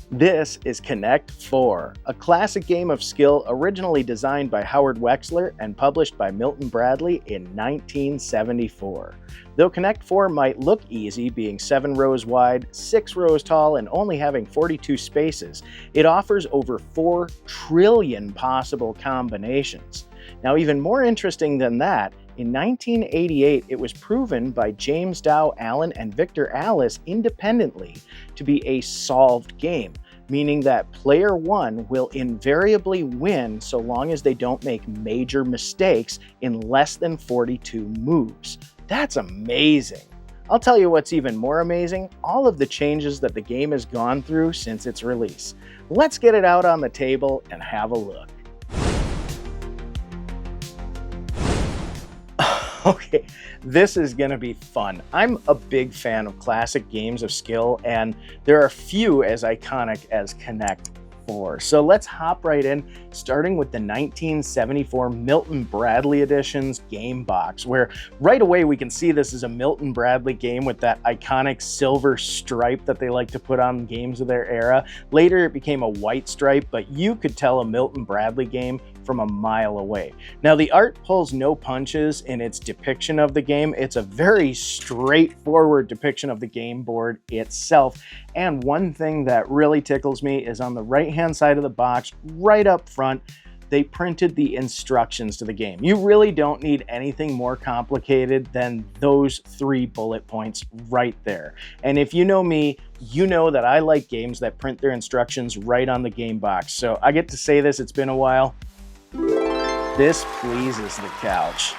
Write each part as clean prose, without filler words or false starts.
This is Connect 4, a classic game of skill originally designed by Howard Wexler and published by Milton Bradley in 1974. Though Connect 4 might look easy, being 7 rows wide, 6 rows tall, and only having 42 spaces, it offers over 4 trillion possible combinations. Now, even more interesting than that, in 1988, it was proven by James Dow Allen and Victor Allis independently to be a solved game, meaning that player 1 will invariably win so long as they don't make major mistakes in less than 42 moves. That's amazing. I'll tell you what's even more amazing, all of the changes that the game has gone through since its release. Let's get it out on the table and have a look. Okay, this is going to be fun. I'm a big fan of classic games of skill, and there are few as iconic as Connect 4. So let's hop right in, starting with the 1974 Milton Bradley Edition's game box, where right away we can see this is a Milton Bradley game with that iconic silver stripe that they like to put on games of their era. Later it became a white stripe, but you could tell a Milton Bradley game from a mile away. Now, the art pulls no punches in its depiction of the game. It's a very straightforward depiction of the game board itself. And one thing that really tickles me is on the right-hand side of the box, right up front, they printed the instructions to the game. You really don't need anything more complicated than those 3 bullet points right there. And if you know me, you know that I like games that print their instructions right on the game box. So I get to say this, it's been a while. This pleases the couch.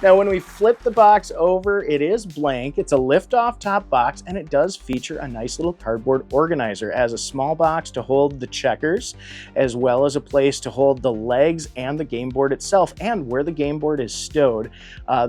Now, when we flip the box over, it is blank. It's a lift-off top box, and it does feature a nice little cardboard organizer. It has a small box to hold the checkers, as well as a place to hold the legs and the game board itself, and where the game board is stowed.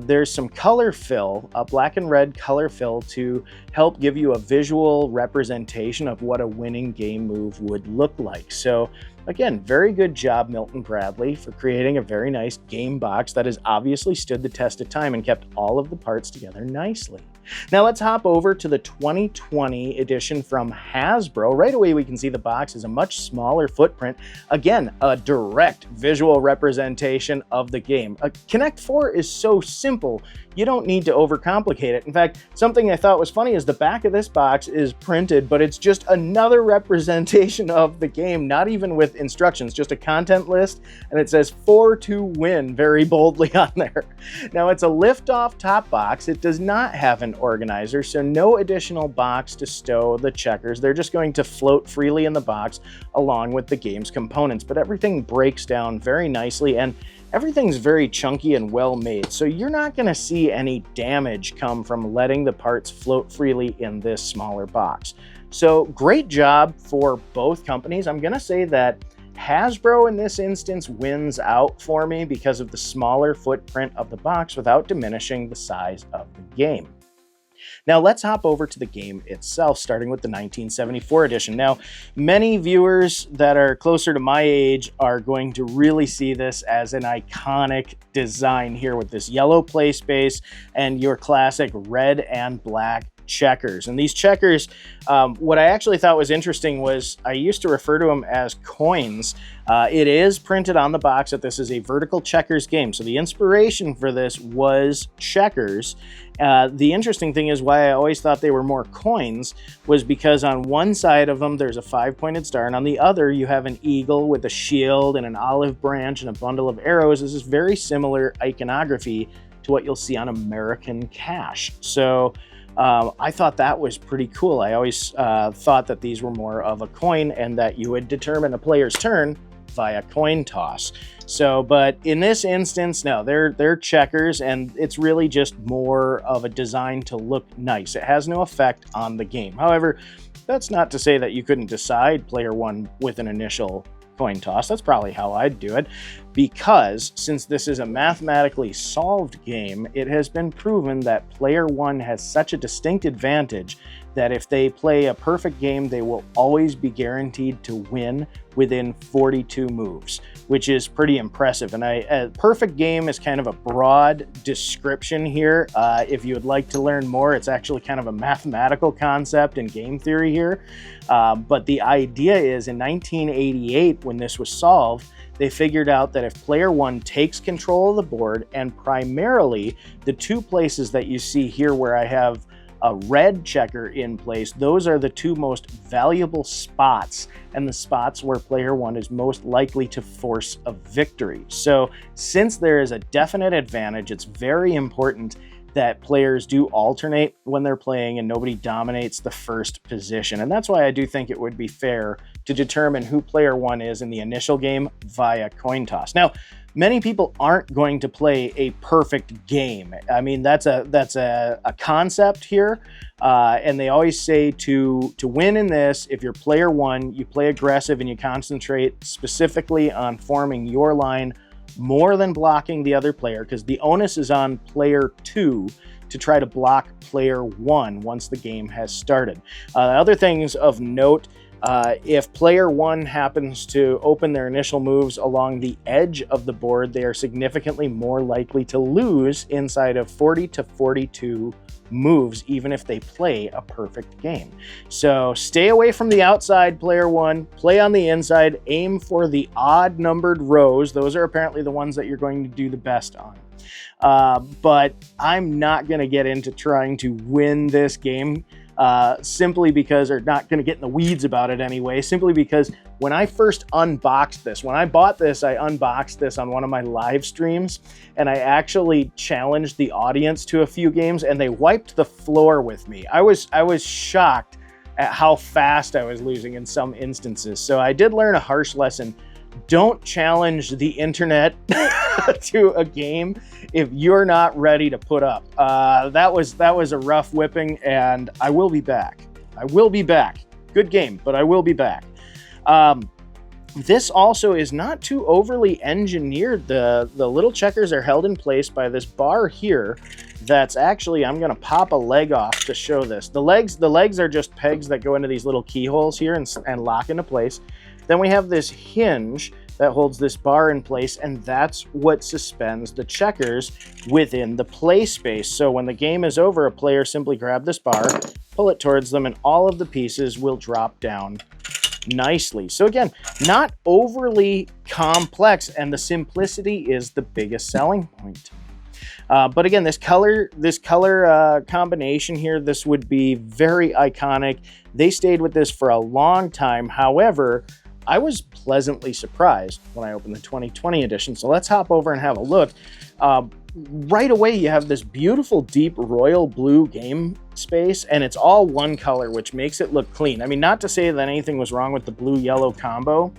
There's some color fill, a black and red color fill, to help give you a visual representation of what a winning game move would look like. So, again, very good job, Milton Bradley, for creating a very nice game box that has obviously stood the test of time and kept all of the parts together nicely. Now let's hop over to the 2020 edition from Hasbro. Right away we can see the box is a much smaller footprint. Again, a direct visual representation of the game. Connect 4 is so simple, you don't need to overcomplicate it. In fact, something I thought was funny is the back of this box is printed, but it's just another representation of the game, not even with instructions, just a content list, and it says 4 to win very boldly on there. Now, it's a lift-off top box. It does not have an organizer, so no additional box to stow the checkers. They're just going to float freely in the box along with the game's components, but everything breaks down very nicely, and everything's very chunky and well made, so you're not going to see any damage come from letting the parts float freely in this smaller box. So great job for both companies. I'm going to say that Hasbro in this instance wins out for me because of the smaller footprint of the box without diminishing the size of the game. Now let's hop over to the game itself, starting with the 1974 edition. Now, many viewers that are closer to my age are going to really see this as an iconic design here with this yellow play space and your classic red and black checkers. And these checkers, what I actually thought was interesting was I used to refer to them as coins. It is printed on the box that this is a vertical checkers game. So the inspiration for this was checkers. The interesting thing is why I always thought they were more coins was because on one side of them there's a 5-pointed star, and on the other you have an eagle with a shield and an olive branch and a bundle of arrows. This is very similar iconography to what you'll see on American cash. So I thought that was pretty cool. I always thought that these were more of a coin and that you would determine a player's turn via coin toss. So, but in this instance, no, they're checkers, and it's really just more of a design to look nice. It has no effect on the game. However, that's not to say that you couldn't decide player 1 with an initial coin toss. That's probably how I'd do it. because since this is a mathematically solved game, it has been proven that player one has such a distinct advantage that if they play a perfect game, they will always be guaranteed to win within 42 moves, which is pretty impressive. And a perfect game is kind of a broad description here. If you would like to learn more, it's actually kind of a mathematical concept in game theory here. But the idea is in 1988, when this was solved, they figured out that if player one takes control of the board, and primarily the two places that you see here where I have a red checker in place, those are the two most valuable spots and the spots where player one is most likely to force a victory. So since there is a definite advantage, it's very important that players do alternate when they're playing and nobody dominates the first position. And that's why I do think it would be fair to determine who player one is in the initial game via coin toss. Now, many people aren't going to play a perfect game. I mean, that's a concept here. And they always say to win in this, if you're player one, you play aggressive and you concentrate specifically on forming your line more than blocking the other player, because the onus is on player two to try to block player one once the game has started. Other things of note, if player one happens to open their initial moves along the edge of the board, they are significantly more likely to lose inside of 40 to 42 moves, even if they play a perfect game. So stay away from the outside, player one, play on the inside, aim for the odd numbered rows. Those are apparently the ones that you're going to do the best on. But I'm not going to get into trying to win this game simply because, or not going to get in the weeds about it anyway, simply because when I first unboxed this, when I bought this, I unboxed this on one of my live streams, and I actually challenged the audience to a few games, and they wiped the floor with me. I was shocked at how fast I was losing in some instances. So I did learn a harsh lesson. Don't challenge the internet to a game if you're not ready to put up. That was a rough whipping, and I will be back. I will be back. Good game, but I will be back. This also is not too overly engineered. The little checkers are held in place by this bar here. That's actually, I'm gonna pop a leg off to show this. The legs are just pegs that go into these little keyholes here and lock into place. Then we have this hinge that holds this bar in place, and that's what suspends the checkers within the play space. So when the game is over, a player simply grab this bar, pull it towards them, and all of the pieces will drop down nicely. So again, not overly complex, and the simplicity is the biggest selling point. But again, this color combination here, this would be very iconic. They stayed with this for a long time. However, I was pleasantly surprised when I opened the 2020 edition. So let's hop over and have a look. Right away, you have this beautiful deep royal blue game space, and it's all one color, which makes it look clean. I mean, not to say that anything was wrong with the blue-yellow combo,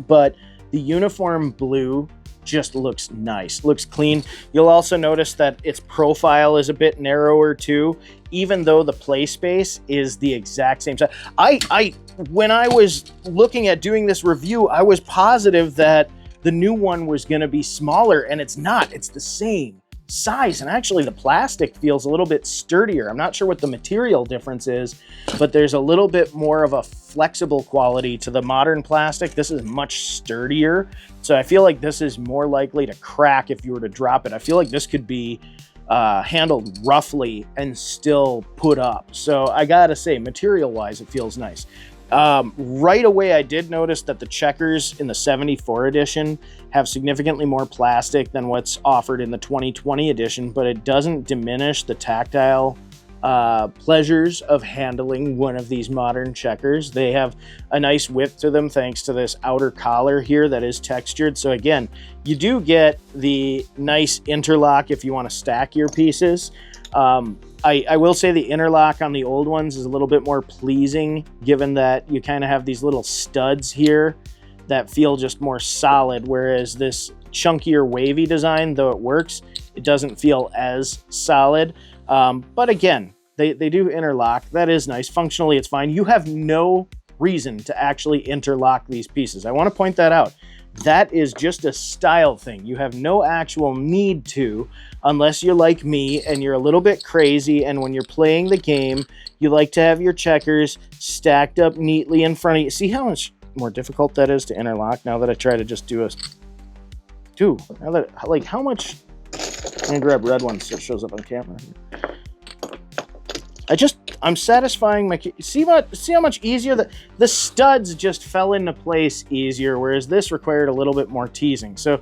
but the uniform blue just looks nice, looks clean. You'll also notice that its profile is a bit narrower too, even though the play space is the exact same size. When I was looking at doing this review, I was positive that the new one was going to be smaller, and it's not. It's the same size, and actually the plastic feels a little bit sturdier. I'm not sure what the material difference is, but there's a little bit more of a flexible quality to the modern plastic. This is much sturdier, so I feel like this is more likely to crack if you were to drop it. I feel like this could be handled roughly and still put up. So I gotta say, material-wise, it feels nice. Right away, I did notice that the checkers in the 74 edition have significantly more plastic than what's offered in the 2020 edition, but it doesn't diminish the tactile pleasures of handling one of these modern checkers. They have a nice width to them thanks to this outer collar here that is textured. So again, you do get the nice interlock if you want to stack your pieces. I will say the interlock on the old ones is a little bit more pleasing, given that you kind of have these little studs here that feel just more solid, whereas this chunkier wavy design, though it works, it doesn't feel as solid. But again, they do interlock. That is nice. Functionally, it's fine. You have no reason to actually interlock these pieces. I want to point that out. that is just a style thing. You have no actual need to, unless you're like me and you're a little bit crazy, and when you're playing the game, you like to have your checkers stacked up neatly in front of you. See how much more difficult that is to interlock now that I try to just do a two. Now that, like, how much... I'm gonna grab red one so it shows up on camera. I'm satisfying my... See how much easier the studs just fell into place easier, whereas this required a little bit more teasing. So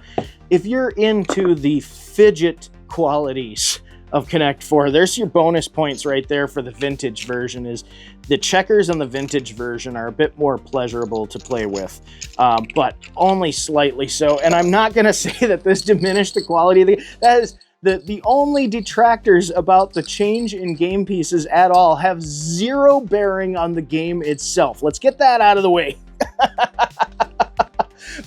if you're into the fidget qualities of Connect 4, there's your bonus points right there for the vintage version. Is the checkers on the vintage version are a bit more pleasurable to play with, but only slightly so. And I'm not going to say that this diminished the quality of the... That is... The only detractors about the change in game pieces at all have zero bearing on the game itself. Let's get that out of the way.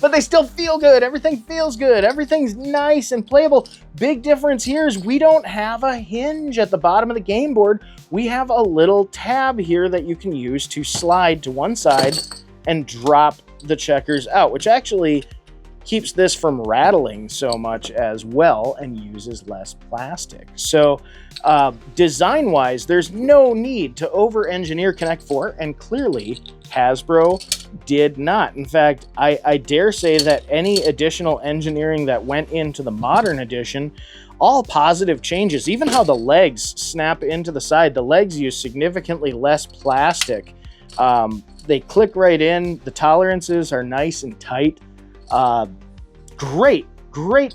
But they still feel good. Everything feels good. Everything's nice and playable. Big difference here is we don't have a hinge at the bottom of the game board. We have a little tab here that you can use to slide to one side and drop the checkers out, which actually keeps this from rattling so much as well and uses less plastic. So design-wise, there's no need to over-engineer Connect 4, and clearly Hasbro did not. In fact, I dare say that any additional engineering that went into the modern edition, all positive changes. Even how the legs snap into the side, the legs use significantly less plastic. They click right in. The tolerances are nice and tight. Great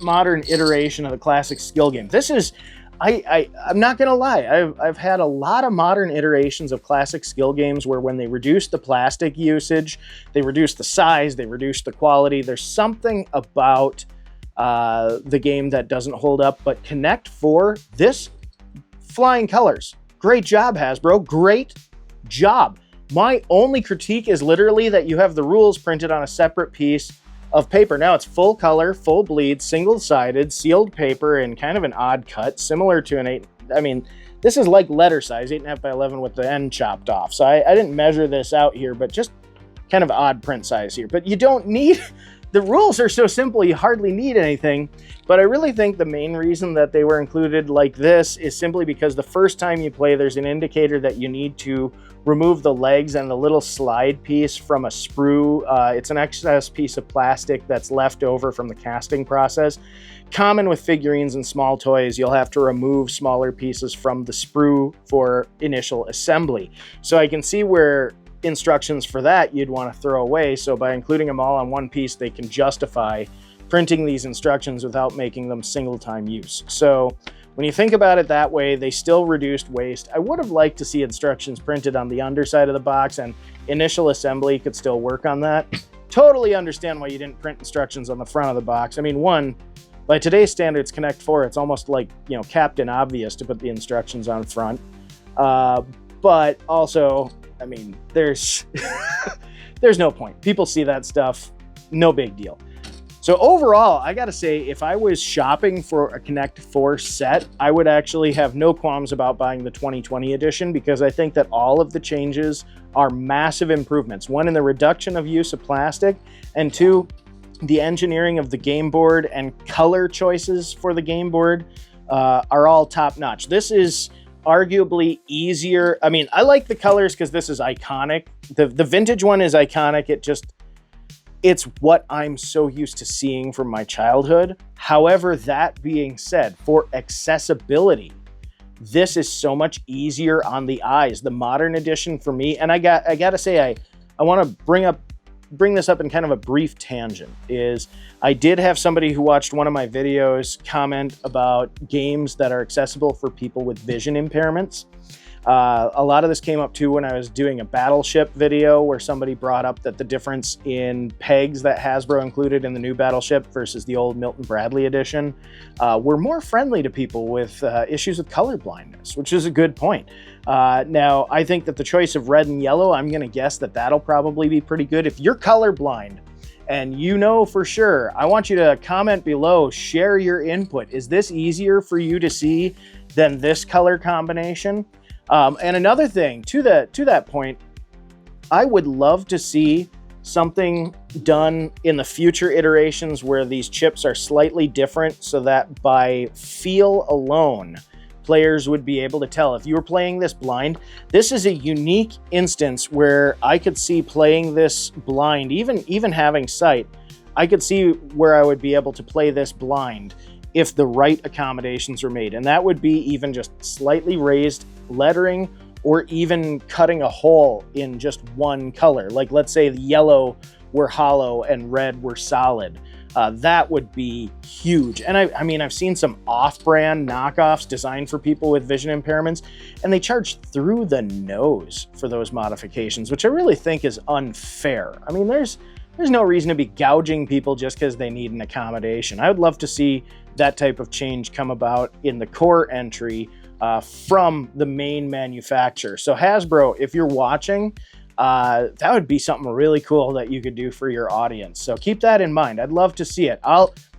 modern iteration of the classic skill game. This is, I'm not gonna lie, I've had a lot of modern iterations of classic skill games where when they reduce the plastic usage, they reduce the size, they reduce the quality. There's something about the game that doesn't hold up, but Connect 4, this, flying colors. Great job, Hasbro, great job. My only critique is literally that you have the rules printed on a separate piece of paper. Now it's full color, full bleed, single-sided, sealed paper in kind of an odd cut, similar to an 8. I mean, this is like letter size, 8.5 by 11 with the end chopped off. So I didn't measure this out here, but just kind of odd print size here. But you don't need, the rules are so simple, you hardly need anything. But I really think the main reason that they were included like this is simply because the first time you play, there's an indicator that you need to remove the legs and the little slide piece from a sprue. It's an excess piece of plastic that's left over from the casting process. Common with figurines and small toys, you'll have to remove smaller pieces from the sprue for initial assembly. So I can see where instructions for that you'd want to throw away. So by including them all on one piece, they can justify printing these instructions without making them single-time use. So when you think about it that way, they still reduced waste. I would have liked to see instructions printed on the underside of the box, and initial assembly could still work on that. Totally understand why you didn't print instructions on the front of the box. I mean, one, by today's standards, Connect 4, it's almost like, you know, Captain Obvious to put the instructions on front. But also, I mean, there's no point. People see that stuff, no big deal. So overall, I gotta say, if I was shopping for a Connect 4 set, I would actually have no qualms about buying the 2020 edition, because I think that all of the changes are massive improvements. One, in the reduction of use of plastic, and two, the engineering of the game board and color choices for the game board are all top notch. This is arguably easier. I mean, I like the colors because this is iconic. The vintage one is iconic. It's what I'm so used to seeing from my childhood. However, that being said, for accessibility, this is so much easier on the eyes. The modern edition for me, and I gotta say, I want to bring this up in kind of a brief tangent, is I did have somebody who watched one of my videos comment about games that are accessible for people with vision impairments. A lot of this came up too when I was doing a Battleship video, where somebody brought up that the difference in pegs that Hasbro included in the new Battleship versus the old Milton Bradley edition were more friendly to people with issues with color blindness, which is a good point. Now, I think that the choice of red and yellow, I'm going to guess that that'll probably be pretty good. If you're colorblind and you know for sure, I want you to comment below, share your input. Is this easier for you to see than this color combination? And another thing, to that point, I would love to see something done in the future iterations where these chips are slightly different so that by feel alone, players would be able to tell. If you were playing this blind, this is a unique instance where I could see playing this blind, even having sight, I could see where I would be able to play this blind if the right accommodations were made. And that would be even just slightly raised lettering, or even cutting a hole in just one color. Like let's say the yellow were hollow and red were solid. That would be huge. And I mean, I've seen some off-brand knockoffs designed for people with vision impairments, and they charge through the nose for those modifications, which I really think is unfair. I mean, there's no reason to be gouging people just because they need an accommodation. I would love to see that type of change come about in the core entry from the main manufacturer. So Hasbro, if you're watching, that would be something really cool that you could do for your audience. So keep that in mind. I'd love to see it.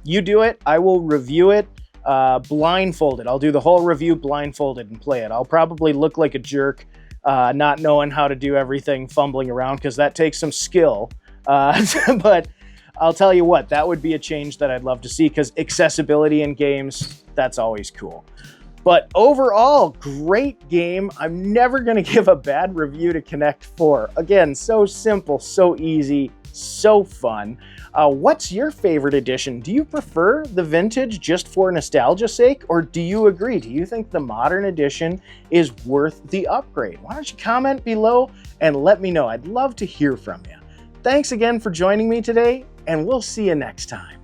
You do it, I will review it blindfolded. I'll do the whole review blindfolded and play it. I'll probably look like a jerk not knowing how to do everything, fumbling around, because that takes some skill. But I'll tell you what, that would be a change that I'd love to see, because accessibility in games, that's always cool. But overall, great game. I'm never going to give a bad review to Connect 4. Again, so simple, so easy, so fun. What's your favorite edition? Do you prefer the vintage just for nostalgia's sake, or do you agree? Do you think the modern edition is worth the upgrade? Why don't you comment below and let me know. I'd love to hear from you. Thanks again for joining me today, and we'll see you next time.